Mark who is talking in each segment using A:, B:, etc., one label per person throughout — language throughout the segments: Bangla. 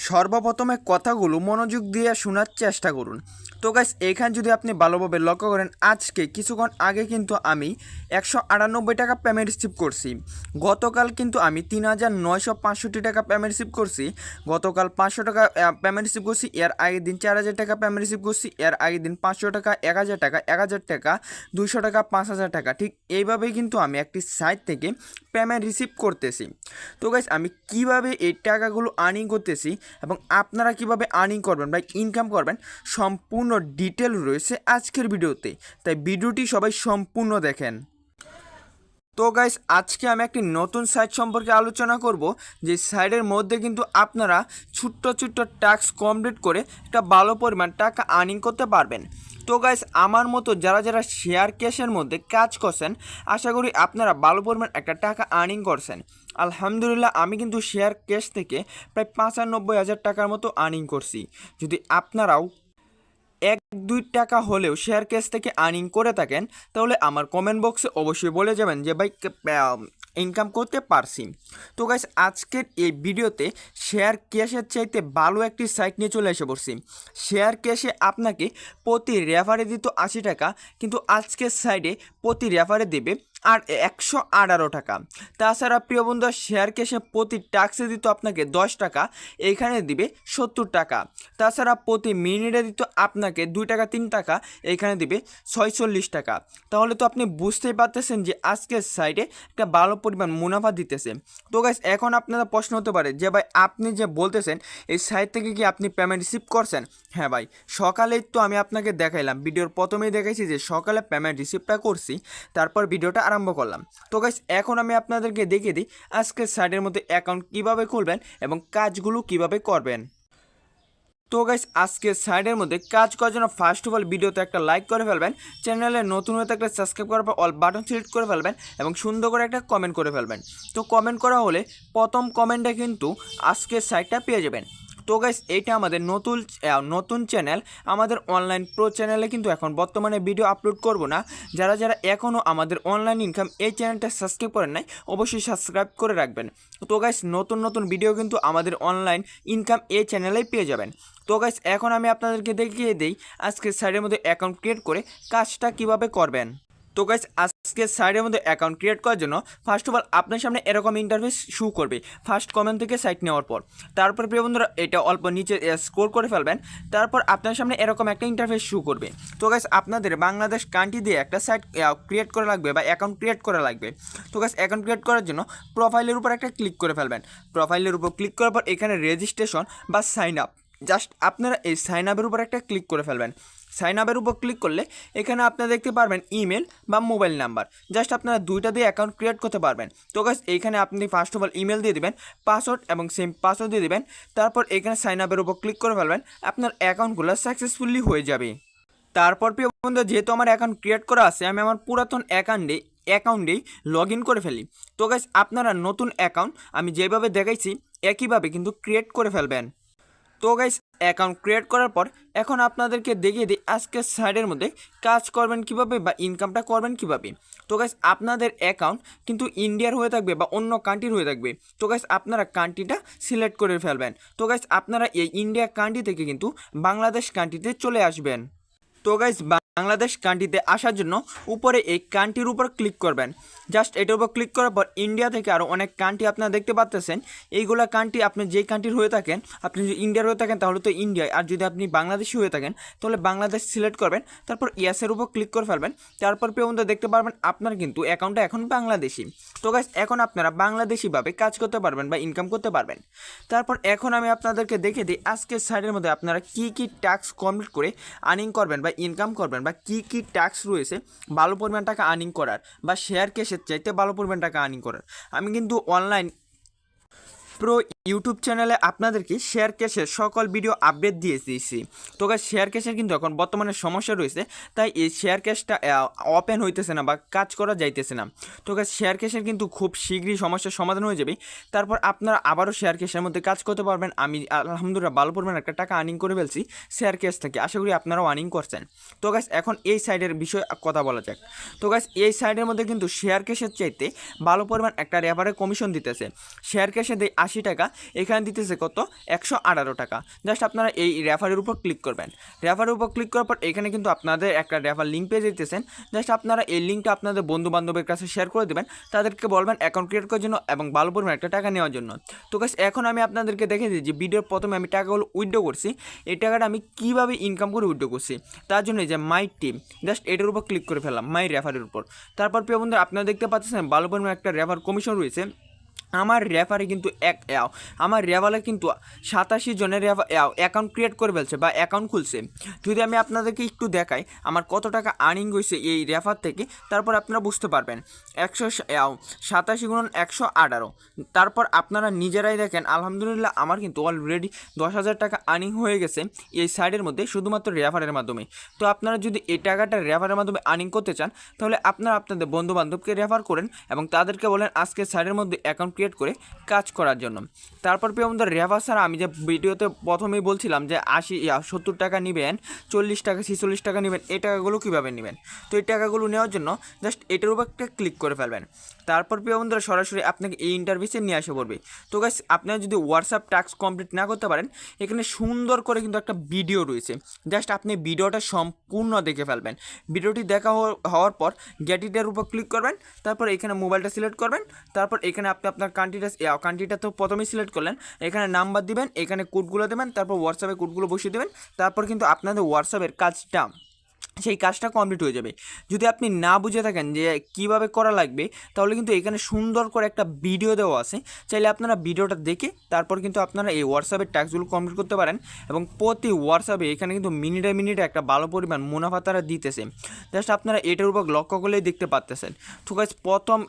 A: সর্বপ্রথমে কথাগুলো মনোযোগ দিয়ে শোনার চেষ্টা করুন। তো গাইস, এখানে যদি আপনি ভালোভাবে লক্ষ্য করেন, আজকে কিছুক্ষণ আগে কিন্তু আমি 198 টাকা পেমেন্ট রিসিভ করছি। গতকাল কিন্তু আমি 3965 টাকা পেমেন্ট রিসিভ করছি। গতকাল 500 টাকা পেমেন্ট রিসিভ করছি। এর আগের দিন 4000 টাকা পেমেন্ট রিসিভ করছি। এর আগের দিন 500 টাকা, 1000 টাকা, 1000 টাকা, 200 টাকা, 5000 টাকা। ঠিক এইভাবেই কিন্তু আমি একটি সাইট থেকে পেমেন্ট রিসিভ করতেছি। তো গাইস, আমি কিভাবে এই টাকাগুলো আর্নিং করতেছি এবং আপনারা কিভাবে আর্নিং করবেন বা ইনকাম করবেন, সম্পূর্ণ ডিটেল রয়েছে আজকের ভিডিওতে। তাই ভিডিওটি সবাই সম্পূর্ণ দেখেন। তো গাইস, আজকে আমি একটি নতুন সাইট সম্পর্কে আলোচনা করব, যে সাইটের মধ্যে কিন্তু আপনারা ছোট্ট ছোট্ট টাস্ক কমপ্লিট করে একটা ভালো পরিমাণ টাকা আর্নিং করতে পারবেন। তো গাইস, আমার মতো যারা যারা শেয়ার ক্যাশের মধ্যে কাজ করছেন, আশা করি আপনারা ভালো পরিমাণ একটা টাকা আর্নিং করছেন। আলহামদুলিল্লাহ, আমি কিন্তু শেয়ার ক্যাশ থেকে প্রায় 95,000 টাকার মতো আর্নিং করছি। যদি আপনারাও 1-2 টাকা হলেও শেয়ার ক্যাশ থেকে আর্নিং করে থাকেন, তাহলে আমার কমেন্ট বক্সে অবশ্যই বলে যাবেন যে ভাই ইনকাম করতে পারছি। তো গাইস, আজকের এই ভিডিওতে শেয়ার ক্যাশের চাইতে ভালো একটি সাইট নিয়ে চলে এসে পড়ছি। শেয়ার ক্যাশে আপনাকে প্রতি রেফারে দিত 80 টাকা, কিন্তু আজকের সাইডে প্রতি রেফারে দেবে আর 118 টাকা। তাছাড়া প্রিয় বন্ধু, শেয়ার ক্যাশে প্রতি টাস্কে দিত আপনাকে 10 টাকা, এইখানে দিবে 70 টাকা। তাছাড়া প্রতি মিনিটে দিত আপনাকে 2 টাকা 3 টাকা, এইখানে দিবে 46 টাকা। তাহলে তো আপনি বুঝতেই পারতেছেন যে আজকের সাইডে একটা ভালো পরিমাণ মুনাফা দিতেছে। তো গাইস, এখন আপনারা প্রশ্ন হতে পারে যে ভাই, আপনি যে বলতেছেন এই সাইট থেকে কি আপনি পেমেন্ট রিসিভ করছেন? হ্যাঁ ভাই, সকালেই তো আমি আপনাকে দেখাইলাম, ভিডিওর প্রথমেই দেখাইছি যে সকালে পেমেন্ট রিসিভটা করছি, তারপর ভিডিওটা আরম্ভ করলাম। তো গাইস, এখন আমি আপনাদেরকে দেখিয়ে দিই আজকের সাইটের মধ্যে অ্যাকাউন্ট কিভাবে খুলবেন এবং কাজগুলো কিভাবে করবেন। তো গাইস, আজকে সাইডের মধ্যে কাজ করার জন্য ফার্স্ট অফ অল ভিডিওতে একটা লাইক করে ফেলবেন, চ্যানেলে নতুন হয়ে থাকলে সাবস্ক্রাইব করার পর অল বাটন সিলেক্ট করে ফেলবেন এবং সুন্দর করে একটা কমেন্ট করে ফেলবেন। তো কমেন্ট করা হলে প্রথম কমেন্টে কিন্তু আজকের সাইটটা পেয়ে যাবেন। তো গাইস, এইটা আমাদের নতুন চ্যানেল, আমাদের অনলাইন প্রো চ্যানেলে কিন্তু এখন বর্তমানে ভিডিও আপলোড করব না। যারা যারা এখনও আমাদের অনলাইন ইনকাম এই চ্যানেলটা সাবস্ক্রাইব করেন নাই, অবশ্যই সাবস্ক্রাইব করে রাখবেন। তো গাইস, নতুন নতুন ভিডিও কিন্তু আমাদের অনলাইন ইনকাম এই চ্যানেলেই পেয়ে যাবেন। তো গাইস, এখন আমি আপনাদেরকে দেখিয়ে দিই আজকে সাইডের মধ্যে অ্যাকাউন্ট ক্রিয়েট করে কাজটা কিভাবে করবেন। তো গাইস, আজকে সাইডের মধ্যে অ্যাকাউন্ট ক্রিয়েট করার জন্য ফার্স্ট অফ অল আপনার সামনে এরকম ইন্টারফেস শো করবে ফার্স্ট কমেন্ট থেকে সাইট নেওয়ার পর। তারপর প্রিয় বন্ধুরা, এটা অল্প নিচে স্ক্রল করে ফেলবেন। তারপর আপনার সামনে এরকম একটা ইন্টারফেস শো করবে। তো গাইস, আপনাদের বাংলাদেশ কান্ট্রি দিয়ে একটা সাইট ক্রিয়েট করা লাগবে বা অ্যাকাউন্ট ক্রিয়েট করা লাগবে। তো গাইস, অ্যাকাউন্ট ক্রিয়েট করার জন্য প্রোফাইলের উপর একটা ক্লিক করে ফেলবেন। প্রোফাইলের উপর ক্লিক করার পর এখানে রেজিস্ট্রেশন বা সাইন আপ, জাস্ট আপনারা এই সাইন আপের উপর একটা ক্লিক করে ফেলবেন। সাইন আপের উপর ক্লিক করলে এখানে আপনারা দেখতে পারবেন ইমেল বা মোবাইল নাম্বার, জাস্ট আপনারা দুইটা দিয়ে অ্যাকাউন্ট ক্রিয়েট করতে পারবেন। তো গাইস, এইখানে আপনি ফার্স্ট অফ অল ইমেল দিয়ে দেবেন, পাসওয়ার্ড এবং সেম পাসওয়ার্ড দিয়ে দেবেন। তারপর এখানে সাইন আপের উপর ক্লিক করে ফেলবেন, আপনার অ্যাকাউন্টগুলো সাকসেসফুলি হয়ে যাবে। তারপর প্রিয় বন্ধু, যেহেতু আমার অ্যাকাউন্ট ক্রিয়েট করা আছে, আমি আমার পুরাতন অ্যাকাউন্টেই লগ ইন করে ফেলি। তো গাইস, আপনারা নতুন অ্যাকাউন্ট আমি যেভাবে দেখাইছি একইভাবে কিন্তু ক্রিয়েট করে ফেলবেন। তো গাইস, অ্যাকাউন্ট ক্রিয়েট করার পর এখন আপনাদেরকে দেখিয়ে দিই আজকের সাইডের মধ্যে কাজ করবেন কিভাবে বা ইনকামটা করবেন কিভাবে। তো গাইস, আপনাদের অ্যাকাউন্ট কিন্তু ইন্ডিয়ার হয়ে থাকবে বা অন্য কান্ট্রির হয়ে থাকবে। তো গাইস, আপনারা কান্ট্রিটা সিলেক্ট করে ফেলবেন। তো গাইস, আপনারা এই ইন্ডিয়া কান্ট্রি থেকে কিন্তু বাংলাদেশ কান্ট্রিতে চলে আসবেন। তো গাইস, বাংলাদেশ কান্ট্রিতে আসার জন্য উপরে এই কান্ট্রির উপর ক্লিক করবেন। জাস্ট এটার উপর ক্লিক করার পর ইন্ডিয়া থেকে আরও অনেক কান্ট্রি আপনারা দেখতে পাচ্ছেন। এইগুলা কান্ট্রি আপনি যেই কান্ট্রির হয়ে থাকেন, আপনি যদি ইন্ডিয়ার হয়ে থাকেন তাহলে তো ইন্ডিয়ায়, আর যদি আপনি বাংলাদেশি হয়ে থাকেন তাহলে বাংলাদেশ সিলেক্ট করবেন। তারপর ইয়াসের উপর ক্লিক করে ফেলবেন। তারপর পর্যন্ত দেখতে পারবেন আপনার কিন্তু অ্যাকাউন্টটা এখন বাংলাদেশি। তো গাইস, এখন আপনারা বাংলাদেশিভাবে কাজ করতে পারবেন বা ইনকাম করতে পারবেন। তারপর এখন আমি আপনাদেরকে দেখে দিই আজকের সাইডের মধ্যে আপনারা কী কী টাস্ক কমপ্লিট করে আর্নিং করবেন বা ইনকাম করবেন, বা কী কী টাস্ক রয়েছে ভালো পরিমাণ টাকা আর্নিং করার বা শেয়ার ক্যাশের চাইতে ভালো পরিমাণ টাকা আর্নিং করার। আমি কিন্তু অনলাইন প্রো ইউটিউব চ্যানেলে আপনাদেরকে শেয়ার ক্যাশের সকল ভিডিও আপডেট দিয়ে দিয়েছি। তো গাইস, শেয়ার ক্যাশের কিন্তু এখন বর্তমানে সমস্যা রয়েছে, তাই এই শেয়ার ক্যাশটা ওপেন হইতেছে না বা কাজ করা যাইতেছে না। তো গাইস, শেয়ার ক্যাশের কিন্তু খুব শীঘ্রই সমস্যার সমাধান হয়ে যাবে। তারপর আপনারা আবারও শেয়ার ক্যাশের মধ্যে কাজ করতে পারবেন। আমি আলহামদুলিল্লাহ ভালো পরিমাণ একটা টাকা আর্নিং করে ফেলছি শেয়ার ক্যাশ থেকে, আশা করি আপনারাও আর্নিং করছেন। তো গাইস, এখন এই সাইডের বিষয়ে কথা বলা যাক। তো গাইস, এই সাইডের মধ্যে কিন্তু শেয়ার ক্যাশের চাইতে ভালো পরিমাণ একটা রেফারে কমিশন দিতেছে। শেয়ার ক্যাশে দেয় 80 টাকা, এখানে দিতেছে কত 118 টাকা। জাস্ট আপনারা এই রেফারের উপর ক্লিক করবেন। রেফারের উপর ক্লিক করার পর এখানে কিন্তু আপনাদের একটা রেফার লিঙ্ক পেয়ে যেতেছেন। জাস্ট আপনারা এই লিঙ্কটা আপনাদের বন্ধু বান্ধবের কাছে শেয়ার করে দেবেন, তাদেরকে বলবেন অ্যাকাউন্ট ক্রিয়েট করার জন্য এবং ভালো পরিমাণ একটা টাকা নেওয়ার জন্য। তো গাইস এখন আমি আপনাদেরকে দেখে দিই যে ভিডিওর প্রথমে আমি টাকাগুলো উইথড্র করছি, এই টাকাটা আমি কীভাবে ইনকাম করে উইথড্র করছি। তার জন্য যে মাই টিম, জাস্ট এটার উপর ক্লিক করে ফেললাম, মাই রেফারের উপর। তারপর প্রিয় বন্ধুরা আপনারা দেখতে পাচ্ছেন ভালো পরিমাণ একটা রেফার কমিশন রয়েছে। আমার রেফারে কিন্তু আমার রেফারে কিন্তু 87 জনের অ্যাকাউন্ট ক্রিয়েট করে ফেলছে বা অ্যাকাউন্ট খুলছে। যদি আমি আপনাদেরকে একটু দেখাই আমার কত টাকা আর্নিং হয়েছে এই রেফার থেকে, তারপর আপনারা বুঝতে পারবেন 187 গুণন 118। তারপর আপনারা নিজেরাই দেখেন আলহামদুলিল্লাহ আমার কিন্তু অলরেডি 10,000 টাকা আর্নিং হয়ে গেছে এই সাইডের মধ্যে শুধুমাত্র রেফারের মাধ্যমে। তো আপনারা যদি এই টাকাটা রেফারের মাধ্যমে আর্নিং করতে চান তাহলে আপনারা আপনাদের বন্ধু বান্ধবকে রেফার করেন এবং তাদেরকে বলেন আজকে সাইডের মধ্যে অ্যাকাউন্ট ক্রিয়েট করে কাজ করার জন্য। তারপর প্রিয় বন্ধুরা রেফার ছাড়া আমি যে ভিডিওতে প্রথমেই বলছিলাম যে 70 টাকা নেবেন, 40 টাকা 46 টাকা নেবেন, এই টাকাগুলো কীভাবে নেবেন। তো এই টাকাগুলো নেওয়ার জন্য জাস্ট এটার উপর একটা ক্লিক করে ফেলবেন। তারপর প্রিয় বন্ধুরা সরাসরি আপনাকে এই ইন্টারভিউসে নিয়ে আসে পড়বে। তো গাইস আপনারা যদি হোয়াটসঅ্যাপ টাস্ক কমপ্লিট না করতে পারেন, এখানে সুন্দর করে কিন্তু একটা ভিডিও রয়েছে, জাস্ট আপনি ভিডিওটা সম্পূর্ণ দেখে ফেলবেন। ভিডিওটি দেখা হওয়ার পর গেট ইটের উপর ক্লিক করবেন। তারপর এখানে মোবাইলটা সিলেক্ট করবেন। তারপর এখানে আপনি আপনার কান্ট্রিটা তো প্রথমেই সিলেক্ট করলেন, এখানে নাম্বার দিবেন, এখানে কোডগুলো দেবেন, তারপর হোয়াটসঅ্যাপে কোডগুলো বসিয়ে দেবেন। তারপর কিন্তু আপনাদের হোয়াটসঅ্যাপের সেই কাজটা কমপ্লিট হয়ে যাবে। যদি আপনি না বুঝে থাকেন যে কিভাবে করা লাগবে, তাহলে কিন্তু এখানে সুন্দর করে একটা ভিডিও দেওয়া আছে, চাইলে আপনারা ভিডিওটা দেখে তারপর কিন্তু আপনারা এই হোয়াটসঅ্যাপের টাস্কগুলো কমপ্লিট করতে পারেন। এবং প্রতি হোয়াটসঅ্যাপে এখানে কিন্তু মিনিটে একটা ভালো পরিমাণ মুনাফা তারা দিতেছে। জাস্ট আপনারা এটার উপর লক্ষ্য করলেই দেখতে পাচ্তেছেন। তো গাইস প্রথম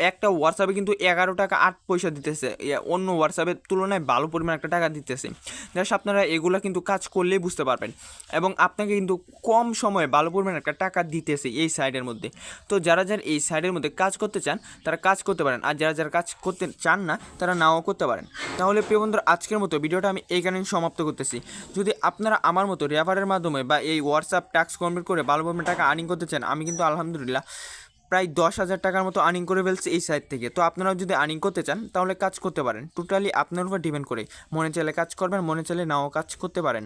A: একটা হোয়াটসঅ্যাপে কিন্তু 11 টাকা 8 পয়সা দিতেছে, অন্য হোয়াটসঅ্যাপের তুলনায় ভালো পরিমাণ একটা টাকা দিতেছে। জাস্ট আপনারা এগুলো কিন্তু কাজ করলেই বুঝতে পারবেন এবং আপনাকে কিন্তু কম সময়ে ভালো পরিমাণ একটা টাকা দিতেছে এই সাইডের মধ্যে। তো যারা এই সাইডের মধ্যে কাজ করতে চান তারা কাজ করতে পারেন, আর যারা কাজ করতে চান না তারা নাও করতে পারেন। তাহলে প্রিয় বন্ধুরা আজকের মতো ভিডিওটা আমি এইখানেই সমাপ্ত করতেছি। যদি আপনারা আমার মতো রেফারের মাধ্যমে বা এই হোয়াটসঅ্যাপ টাস্ক কমপ্লিট করে ভালো পরিমাণ টাকা আর্নিং করতে চান, আমি কিন্তু আলহামদুলিল্লাহ প্রায় 10,000 টাকার মতো আর্নিং করে ফেলছে এই সাইট থেকে। তো আপনারাও যদি আর্নিং করতে চান তাহলে কাজ করতে পারেন, টোটালি আপনার উপর ডিপেন্ড করে। মনে চাইলে কাজ করবেন, মনে চাইলে নাও কাজ করতে পারেন।